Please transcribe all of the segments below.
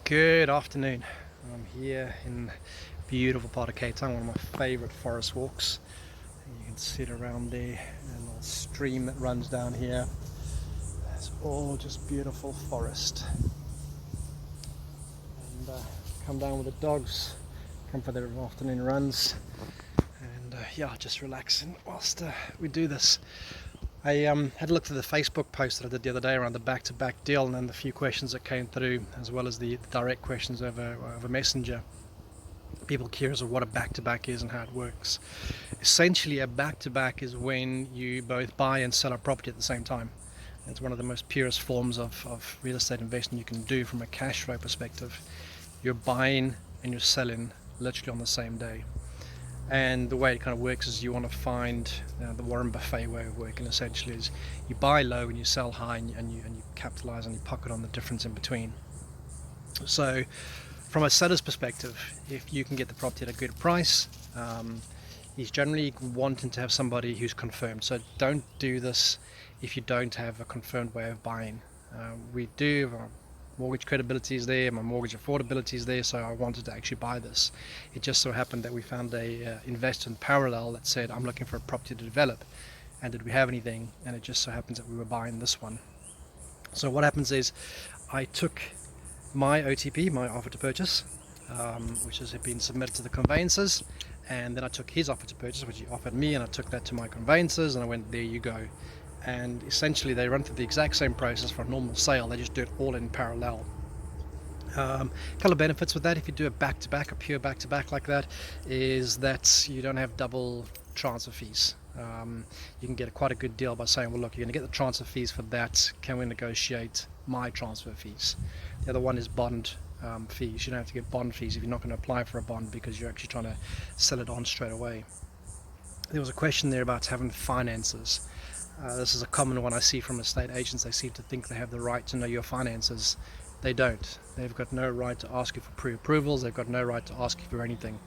Good afternoon. I'm here in beautiful part of Cape Town, one of my favourite forest walks. You can see it around there, and a little stream that runs down here. It's all just beautiful forest. And come down with the dogs, come for their afternoon runs, and yeah, just relaxing whilst we do this. I had a look at the Facebook post that I did the other day around the back-to-back deal, and then the few questions that came through, as well as the direct questions over Messenger. People curious of what a back-to-back is and how it works. Essentially, a back-to-back is when you both buy and sell a property at the same time. It's one of the most purest forms of real estate investing you can do from a cash flow perspective. You're buying and you're selling literally on the same day. And the way it kind of works is you want to find the Warren Buffett way of working. Essentially, is you buy low and you sell high, and you capitalize and you pocket on the difference in between. So from a seller's perspective, if you can get the property at a good price, he's generally wanting to have somebody who's confirmed. So don't do this if you don't have a confirmed way of buying. We do. Mortgage credibility is there, my mortgage affordability is there, so I wanted to actually buy this. It just so happened that we found a investor in parallel that said, I'm looking for a property to develop, and did we have anything? And it just so happens that we were buying this one. So what happens is I took my OTP, my offer to purchase, which has been submitted to the conveyancers, and then I took his offer to purchase, which he offered me, and I took that to my conveyancers, and I went, there you go. And essentially they run through the exact same process for a normal sale, they just do it all in parallel. A couple of benefits with that, if you do a back-to-back, a pure back-to-back like that, is that you don't have double transfer fees. You can get quite a good deal by saying, well look, you're going to get the transfer fees for that, can we negotiate my transfer fees? The other one is bond fees. You don't have to get bond fees if you're not going to apply for a bond, because you're actually trying to sell it on straight away. There was a question there about having finances. This is a common one I see from estate agents. They seem to think they have the right to know your finances. They don't. They've got no right to ask you for pre-approvals. They've got no right to ask you for anything.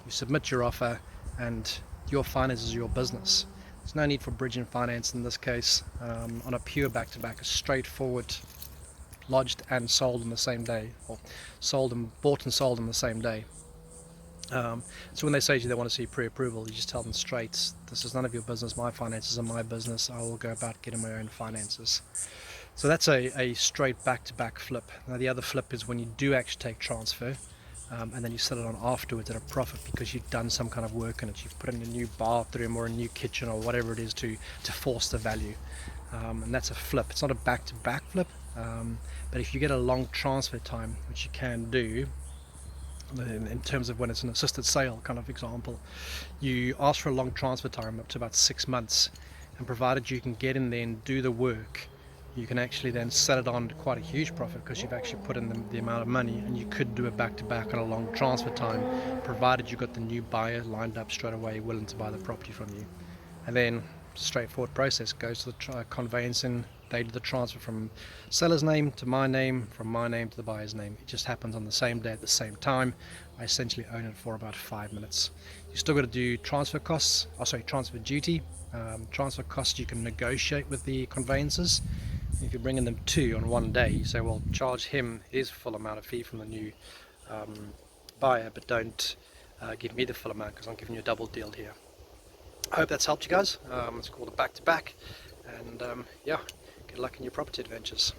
You submit your offer, and your finances are your business. There's no need for bridging finance in this case. On a pure back-to-back, a straightforward, lodged and sold on the same day, or bought and sold on the same day. So when they say to you they want to see pre-approval, you just tell them straight, this is none of your business, my finances are my business, I will go about getting my own finances. So that's a straight back-to-back flip. Now the other flip is when you do actually take transfer, and then you sell it on afterwards at a profit because you've done some kind of work in it. You've put in a new bathroom or a new kitchen or whatever it is to force the value, and that's a flip. It's not a back-to-back flip, but if you get a long transfer time, which you can do, in terms of when it's an assisted sale kind of example, you ask for a long transfer time up to about 6 months, and provided you can get in there and do the work, you can actually then sell it on to quite a huge profit because you've actually put in the amount of money, and you could do a back-to-back on a long transfer time, provided you got the new buyer lined up straight away willing to buy the property from you. And then straightforward process, goes to the conveyancing, they do the transfer from seller's name to my name, from my name to the buyer's name. It just happens on the same day at the same time. I essentially own it for about 5 minutes. You still got to do transfer costs, transfer duty. Transfer costs you can negotiate with the conveyancers. If you're bringing them two on one day, you say, well, charge him his full amount of fee from the new buyer, but don't give me the full amount because I'm giving you a double deal here. I hope that's helped you guys. It's called a back-to-back, and yeah, good luck in your property adventures.